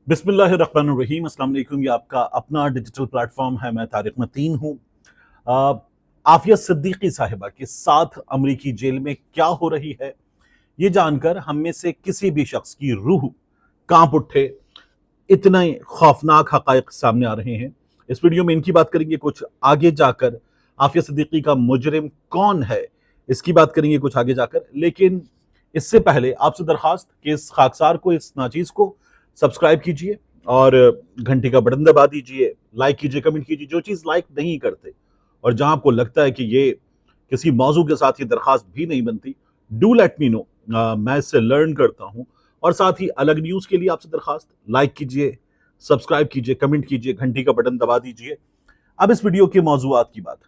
बिस्मिल्लाहिर्रहमानिर्रहीम। अस्सलाम वालेकुम। ये आपका अपना डिजिटल प्लेटफॉर्म है। मैं तारिक मतीन हूँ। आफिया सिद्दीकी साहिबा के साथ अमरीकी जेल में क्या हो रही है, ये जानकर हम में से किसी भी शख्स की रूह कांप उठे। इतने खौफनाक हकायक सामने आ रहे हैं। इस वीडियो में इनकी बात करेंगे, कुछ आगे जाकर आफिया सिद्दीकी का मुजरिम कौन है इसकी बात करेंगे कुछ आगे जाकर। लेकिन इससे पहले आपसे दरखास्त कि इस खाकसार को, इस नाचीज को सब्सक्राइब कीजिए और घंटी का बटन दबा दीजिए, लाइक कीजिए, कमेंट कीजिए। जो चीज़ लाइक नहीं करते और जहां आपको लगता है कि ये किसी मौजू के साथ ये दरखास्त भी नहीं बनती, डू लेट मी नो। मैं इससे लर्न करता हूँ। और साथ ही अलग न्यूज़ के लिए आपसे दरखास्त, लाइक कीजिए, सब्सक्राइब कीजिए, कमेंट कीजिए, घंटी का बटन दबा दीजिए। अब इस वीडियो के मौजूआत की बात।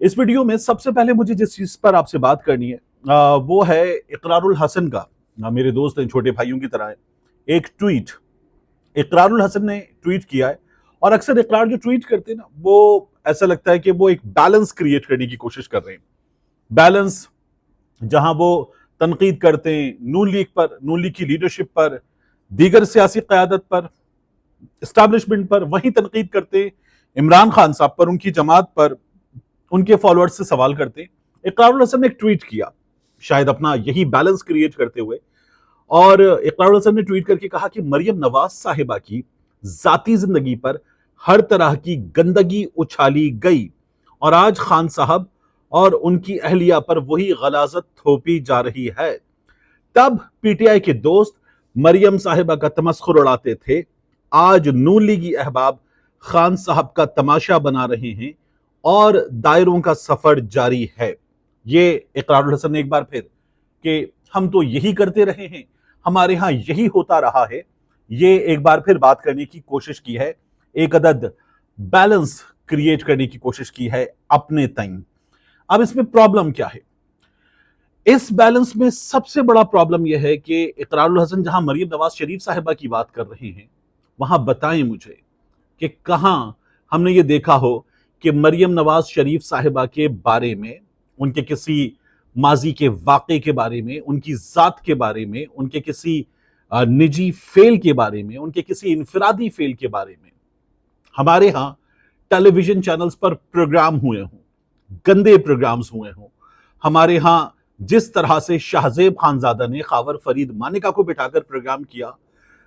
इस वीडियो में सबसे पहले मुझे जिस चीज़ पर आपसे बात करनी है वो है इकरारुल हसन का। मेरे दोस्त हैं, छोटे भाइयों की तरह है। एक ट्वीट इकरारुल हसन ने ट्वीट किया है। और अक्सर इकरार जो ट्वीट करते हैं ना, वो ऐसा लगता है कि वो एक बैलेंस क्रिएट करने की कोशिश कर रहे हैं। बैलेंस जहां वो तनकीद करते हैं नून लीग पर, नून लीग की लीडरशिप पर, दीगर सियासी क़यादत पर, इस्टेब्लिशमेंट पर, वहीं तनकीद करते हैं इमरान खान साहब पर, उनकी जमात पर, उनके फॉलोअर्स से सवाल करते हैं। इकरारुल हसन ने एक ट्वीट किया, शायद अपना यही बैलेंस क्रिएट करते हुए। और इकरारुल हसन ने ट्वीट करके कहा कि मरियम नवाज साहिबा की जाती जिंदगी पर हर तरह की गंदगी उछाली गई और आज खान साहब और उनकी अहलिया पर वही गलाजत थोपी जा रही है। तब पीटीआई के दोस्त मरियम साहिबा का तमस्खुर उड़ाते थे, आज नून लीगी अहबाब खान साहब का तमाशा बना रहे हैं और दायरों का सफर जारी है। ये इकरारुल हसन ने एक बार फिर कि हम तो यही करते रहे हैं, हमारे यहां यही होता रहा है, ये एक बार फिर बात करने की कोशिश की है। एक अदद बैलेंस क्रिएट करने की कोशिश की है अपने तय। अब इसमें प्रॉब्लम क्या है? इस बैलेंस में सबसे बड़ा प्रॉब्लम यह है कि इकरारुल हसन जहां मरियम नवाज शरीफ साहिबा की बात कर रहे हैं, वहां बताएं मुझे कि कहां हमने ये देखा हो कि मरियम नवाज शरीफ साहिबा के बारे में, उनके किसी माजी के वाक़े के बारे में, उनकी ज़ात के बारे में, उनके किसी निजी फेल के बारे में, उनके किसी इनफरादी फेल के बारे में हमारे यहाँ टेलीविजन चैनल्स पर प्रोग्राम हुए हों, गंदे प्रोग्राम्स हुए हों। हमारे यहाँ जिस तरह से शाहजेब खानजादा ने खावर फरीद मानिका को बिठाकर प्रोग्राम किया,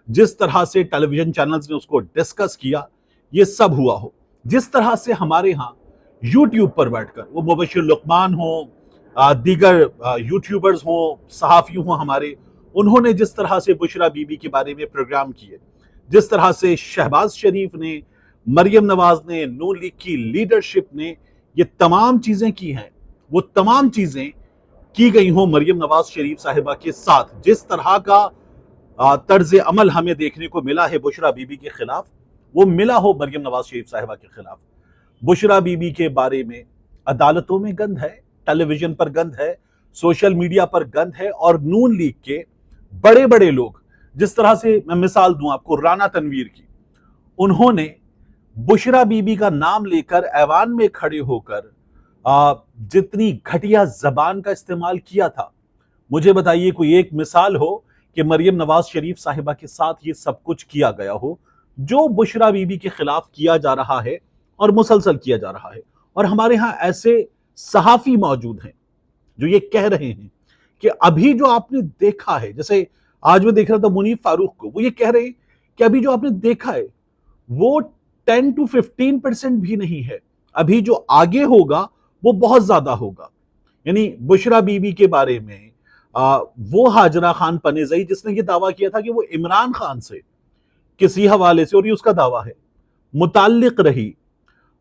जिस तरह से टेलीविजन चैनल्स ने उसको डिस्कस किया, ये सब हुआ हो। जिस तरह से हमारे यहाँ यूट्यूब पर बैठकर वो मुबशिर लुकमान हो, दीगर यूट्यूबर्स हो, सहाफ़ी हो हमारे, उन्होंने जिस तरह से बुशरा बीबी के बारे में प्रोग्राम किए, जिस तरह से शहबाज शरीफ ने, मरियम नवाज ने, नून लीग की लीडरशिप ने ये तमाम चीजें की हैं, वो तमाम चीजें की गई हों मरियम नवाज शरीफ साहिबा के साथ। जिस तरह का तर्ज अमल हमें देखने को मिला है बुशरा बीबी के खिलाफ, वो मिला हो मरियम नवाज शरीफ साहिबा के खिलाफ। बुशरा बीबी के बारे में अदालतों में गंद है, टेलीविजन पर गंद है, सोशल मीडिया पर गंद है। और नून लीग के बड़े बड़े लोग, जिस तरह से मैं मिसाल दूं आपको राना तनवीर की, उन्होंने बुशरा बीबी का नाम लेकर ऐवान में खड़े होकर जितनी घटिया जबान का इस्तेमाल किया था, मुझे बताइए कोई एक मिसाल हो कि मरियम नवाज शरीफ साहिबा के साथ ये सब कुछ किया गया हो जो बुशरा बीबी के खिलाफ किया जा रहा है और मुसलसल किया जा रहा है। और हमारे यहाँ ऐसे सहाफी मौजूद हैं जो ये कह रहे हैं कि अभी जो आपने देखा है, जैसे आज मैं देख रहा था मुनीफ फारूक को, वो ये कह रहे हैं कि अभी जो आपने देखा है वो 10 to 15% भी नहीं है, अभी जो आगे होगा वो बहुत ज्यादा होगा। यानी बुशरा बीबी के बारे में वो हाजरा खान पनेजई जिसने ये दावा किया था कि वो इमरान खान से किसी हवाले से, और ये उसका दावा है, मुताल्लिक रही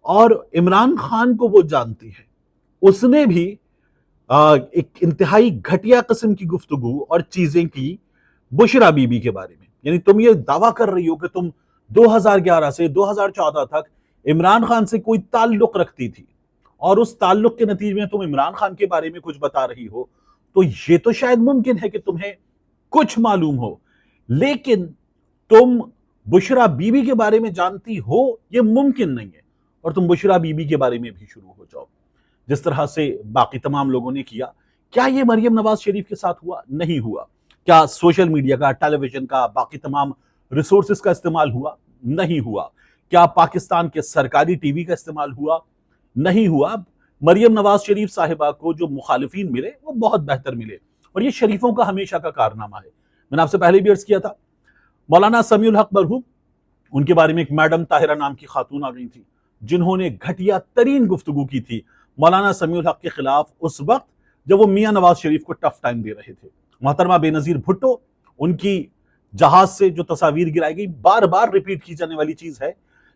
और इमरान खान को वो जानती है, उसने भी एक इंतहाई घटिया किस्म की गुफ्तगू और चीजें की बुशरा बीबी के बारे में। यानी तुम ये दावा कर रही हो कि तुम 2011 से 2014 तक इमरान खान से कोई ताल्लुक रखती थी और उस ताल्लुक के नतीजे में तुम इमरान खान के बारे में कुछ बता रही हो, तो ये तो शायद मुमकिन है कि तुम्हें कुछ मालूम हो। लेकिन तुम बुशरा बीबी के बारे में जानती हो, ये मुमकिन नहीं है। और तुम बुशरा बीबी के बारे में भी शुरू हो जाओ जिस तरह से बाकी तमाम लोगों ने किया। क्या ये मरियम नवाज शरीफ के साथ हुआ? नहीं हुआ। क्या सोशल मीडिया का, टेलीविजन का, बाकी तमाम रिसोर्सेज का इस्तेमाल हुआ? नहीं हुआ। क्या पाकिस्तान के सरकारी टीवी का इस्तेमाल हुआ? नहीं हुआ। मरियम नवाज शरीफ साहिबा को जो मुखालिफिन मिले वो बहुत बेहतर मिले, और ये शरीफों का हमेशा का कारनामा है। मैंने आपसे पहले भी अर्ज किया था, मौलाना समीउल हक मरहूम, उनके बारे में एक मैडम ताहिरा नाम की खातून आ गई थी जिन्होंने घटिया तरीन गुफ्तगू की थी मौलाना समीउल हक के खिलाफ उस वक्त जब वो मियां नवाज शरीफ को टफ टाइम दे रहे थे। मोहतरमा बेनजीर भुट्टो, उनकी जहाज से जो तस्वीर गिराई गई, बार बार रिपीट की जाने वाली चीज है,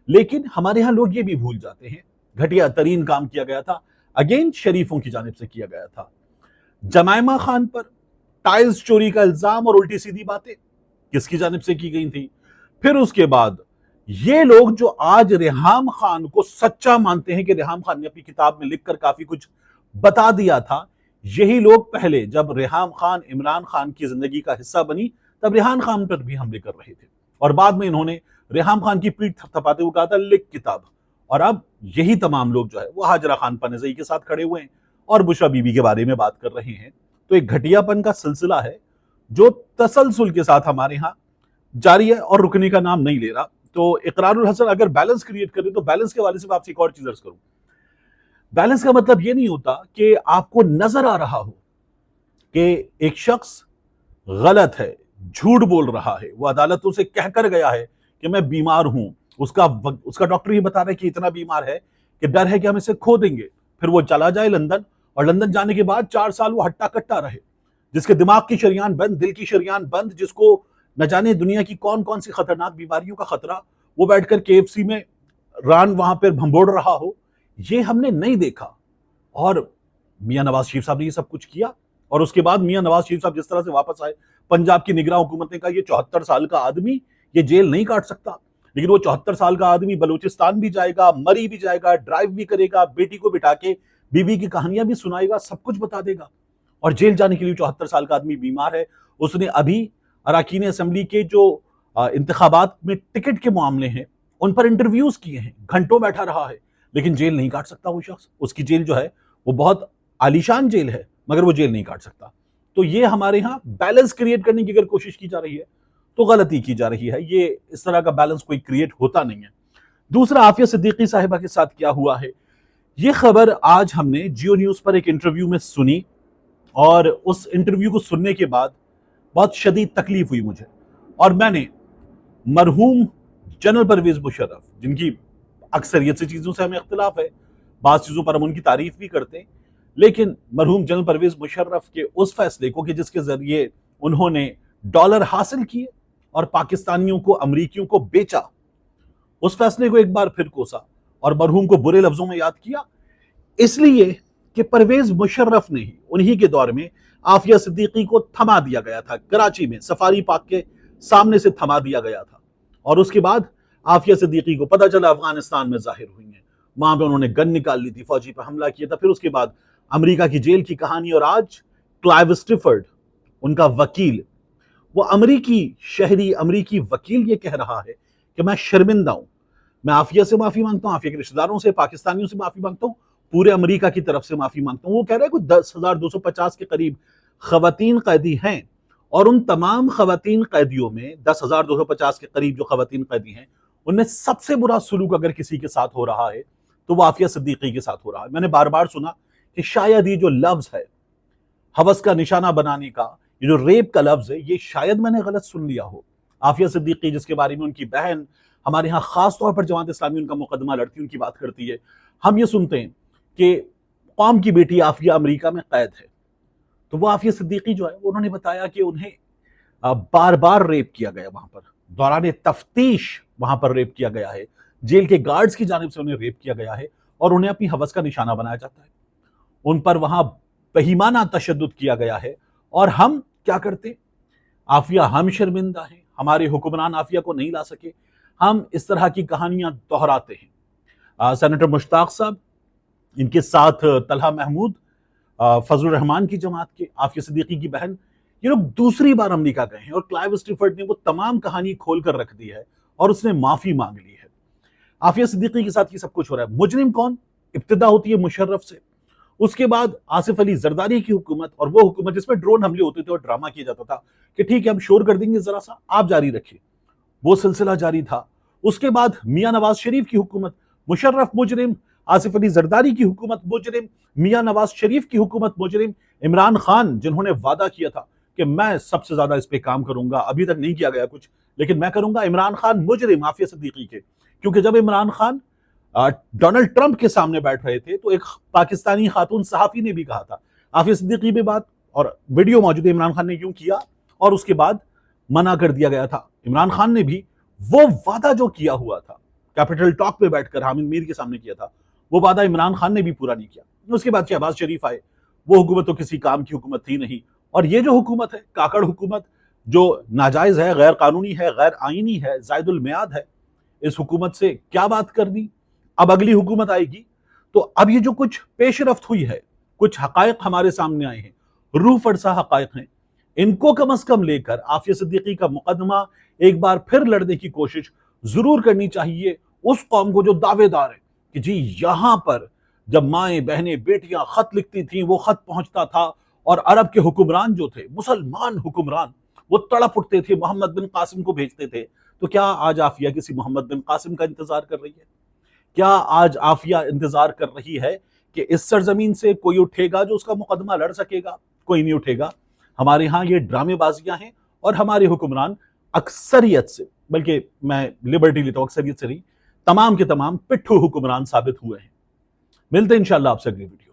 लेकिन हमारे यहाँ लोग ये भी भूल जाते हैं घटिया तरीन काम किया गया था, अगेन शरीफों की जानिब से किया गया था। जमाइमा खान पर टाइल्स चोरी का इल्जाम और उल्टी सीधी बातें किसकी जानिब से की गई थी? फिर उसके बाद ये लोग जो आज रेहाम खान को सच्चा मानते हैं कि रेहाम खान ने अपनी किताब में लिखकर काफी कुछ बता दिया था, यही लोग पहले जब रेहाम खान इमरान खान की जिंदगी का हिस्सा बनी तब रेहान खान पर भी हमले कर रहे थे, और बाद में इन्होंने रेहाम खान की पीठ थपथपाते हुए कहा था लिख किताब। और अब यही तमाम लोग जो है वो हाजरा खान पनजई के साथ खड़े हुए हैं और बुशरा बीबी के बारे में बात कर रहे हैं। तो एक घटियापन का सिलसिला है जो तसलसल के साथ हमारे यहाँ जारी है और रुकने का नाम नहीं ले रहा। तो इकरारुल हसन अगर बैलेंस क्रिएट करे तो बैलेंस के वाले से मैं आपसे एक और चीज अर्ज करूं। बैलेंस का मतलब ये नहीं होता कि आपको नजर आ रहा हो कि एक शख्स गलत है, झूठ बोल रहा है, वो अदालतों से कहकर गया है कि मैं बीमार हूं, उसका डॉक्टर ही बता रहा है कि इतना बीमार है कि डर है कि हम इसे खो देंगे, फिर वो चला जाए लंदन, और लंदन जाने के बाद 4 साल वो हट्टा कट्टा रहे, जिसके दिमाग की शरियान बंद, दिल की शरियान बंद, जिसको न जाने दुनिया की कौन कौन सी खतरनाक बीमारियों का खतरा, वो बैठकर KFC में रान वहां पर भंबोड़ रहा हो, ये हमने नहीं देखा। और मियां नवाज शरीफ साहब ने ये सब कुछ किया, और उसके बाद मियां नवाज शरीफ साहब जिस तरह से वापस आए, पंजाब की निगरान हुकूमत ने कहा ये 74 साल का आदमी ये जेल नहीं काट सकता, लेकिन वो 74 साल का आदमी बलूचिस्तान भी जाएगा, मरी भी जाएगा, ड्राइव भी करेगा, बेटी को बिठा के बीवी की कहानियां भी सुनाएगा, सब कुछ बता देगा, और जेल जाने के लिए 74 साल का आदमी बीमार है। उसने अभी अराकीन असेंबली के जो इंतखाबात में टिकट के मामले हैं उन पर इंटरव्यूज किए हैं, घंटों बैठा रहा है, लेकिन जेल नहीं काट सकता वो शख्स। उसकी जेल जो है वो बहुत आलीशान जेल है, मगर वो जेल नहीं काट सकता। तो ये हमारे यहाँ बैलेंस क्रिएट करने की अगर कोशिश की जा रही है तो गलती की जा रही है, ये इस तरह का बैलेंस कोई क्रिएट होता नहीं है। दूसरा, आफिया सिद्दीकी साहिबा के साथ क्या हुआ है, ये खबर आज हमने जियो न्यूज पर एक इंटरव्यू में सुनी, और उस इंटरव्यू को सुनने के बाद बहुत शदीद तकलीफ हुई मुझे, और मैंने मरहूम जनरल परवेज मुशर्रफ, जिनकी अक्सरियत से चीजों से हमें इख्तिलाफ है, बात चीजों पर हम उनकी तारीफ भी करते हैं, लेकिन मरहूम जनरल परवेज मुशर्रफ के उस फैसले को कि जिसके जरिए उन्होंने डॉलर हासिल किए और पाकिस्तानियों को, अमरीकियों को बेचा, उस फैसले को एक बार फिर कोसा और मरहूम को बुरे लफ्जों में याद किया, इसलिए कि परवेज मुशर्रफ ने ही उन्हीं के दौर में आफिया सिद्दीकी को थमा दिया गया था, कराची में सफारी पार्क के सामने से थमा दिया गया था, और उसके बाद आफिया सिद्दीकी को पता चला अफगानिस्तान में जाहिर हुई है, वहां पे उन्होंने गन निकाल ली थी, फौजी पर हमला किया था, फिर उसके बाद अमेरिका की जेल की कहानी, और आज क्लाइव स्टिफर्ड उनका वकील, वो अमरीकी शहरी, अमरीकी वकील ये कह रहा है कि मैं शर्मिंदा हूं, मैं आफिया से माफी मांगता हूं, आफिया के रिश्तेदारों से, पाकिस्तानियों से माफी मांगता हूं, पूरे अमेरिका की तरफ से माफी मांगता हूं। वो कह रहे हैं कुछ 10,250 के करीब खवातीन कैदी हैं, और उन तमाम खवातीन कैदियों में 10,250 के करीब जो खवातीन कैदी हैं, उनमें सबसे बुरा सलूक अगर किसी के साथ हो रहा है तो वो आफिया सिद्दीकी के साथ हो रहा है। मैंने बार बार सुना कि शायद ये जो लफ्ज है हवस का निशाना बनाने का, ये जो रेप का लफ्ज है, ये शायद मैंने गलत सुन लिया हो। आफिया सिद्दीकी, जिसके बारे में उनकी बहन हमारे यहाँ खास तौर पर जमात इस्लामी उनका मुकदमा लड़ती, उनकी बात करती है, हम ये सुनते हैं कि कौम की बेटी आफिया अमेरिका में कैद है, तो वो आफिया सिद्दीकी जो है उन्होंने बताया कि उन्हें बार बार रेप किया गया, वहां पर दौरान तफ्तीश वहां पर रेप किया गया है, जेल के गार्ड्स की जानिब से उन्हें रेप किया गया है, और उन्हें अपनी हवस का निशाना बनाया जाता है, उन पर वहां बेईमाना तशद्दुद किया गया है। और हम क्या करते, आफिया हम शर्मिंदा हैं, हमारे हुक्मरान आफिया को नहीं ला सके, हम इस तरह की कहानियां दोहराते हैं। सेनेटर मुश्ताक साहब, इनके साथ तलहा महमूद, फजलुर रहमान की जमात के, आफिया सिद्दीकी की बहन, ये लोग दूसरी बार अमेरिका गए हैं, और क्लाइव स्टिफर्ड ने वो तमाम कहानी खोल कर रख दी है और उसने माफी मांग ली है। आफिया सिद्दीकी के साथ ये सब कुछ हो रहा है। मुजरिम कौन? इब्तिदा होती है मुशर्रफ से, उसके बाद आसिफ अली जरदारी की हुकूमत, और वो हुकूमत जिसमें ड्रोन हमले होते थे और ड्रामा किया जाता था कि ठीक है हम शोर कर देंगे, जरा सा आप जारी रखिए, وہ سلسلہ جاری تھا. اس کے بعد میاں نواز شریف کی حکومت, مشرف مجرم, آصف علی زرداری کی حکومت مجرم, میاں نواز شریف کی حکومت مجرم, عمران خان جنہوں نے وعدہ کیا تھا کہ میں سب سے زیادہ اس پہ کام کروں گا, ابھی تک نہیں کیا گیا کچھ لیکن میں کروں گا, عمران خان مجرم عافیہ صدیقی کے. کیونکہ جب عمران خان ڈونلڈ ٹرمپ کے سامنے بیٹھ رہے تھے تو ایک پاکستانی خاتون صحافی نے بھی کہا تھا عافیہ صدیقی پہ بات, اور ویڈیو موجود ہے عمران خان نے کیوں کیا, اور اس کے بعد منع کر دیا گیا تھا. عمران خان نے بھی وہ وعدہ جو کیا ہوا تھا کیپٹل ٹاک پہ بیٹھ کر حامد میر کے سامنے کیا تھا, وہ وعدہ عمران خان نے بھی پورا نہیں کیا. اس کے بعد شہباز شریف آئے, وہ حکومت تو کسی کام کی حکومت تھی نہیں, اور یہ جو حکومت ہے کاکڑ حکومت جو ناجائز ہے, غیر قانونی ہے, غیر آئینی ہے, زائد المیعاد ہے, اس حکومت سے کیا بات کرنی. اب اگلی حکومت آئے گی تو اب یہ جو کچھ پیش رفت ہوئی ہے, کچھ حقائق ہمارے سامنے آئے ہیں, روح فرسا حقائق ہیں, ان کو کم از کم لے کر عافیہ صدیقی کا مقدمہ ایک بار پھر لڑنے کی کوشش ضرور کرنی چاہیے اس قوم کو جو دعوے دار ہے کہ جی یہاں پر جب مائیں بہنیں بیٹیاں خط لکھتی تھیں وہ خط پہنچتا تھا, اور عرب کے حکمران جو تھے, مسلمان حکمران, وہ تڑپ اٹھتے تھے, محمد بن قاسم کو بھیجتے تھے. تو کیا آج عافیہ کسی محمد بن قاسم کا انتظار کر رہی ہے؟ کیا آج عافیہ انتظار کر رہی ہے کہ اس سرزمین سے کوئی اٹھے گا جو اس کا مقدمہ لڑ سکے گا؟ کوئی نہیں اٹھے گا. ہمارے ہاں یہ ڈرامے بازیاں ہیں, اور ہمارے حکمران اکثریت سے, بلکہ میں لبرٹی لیتا ہوں اکثریت سے نہیں, تمام کے تمام پٹھو حکمران ثابت ہوئے ہیں. ملتے ہیں انشاءاللہ آپ سے اگلی ویڈیو.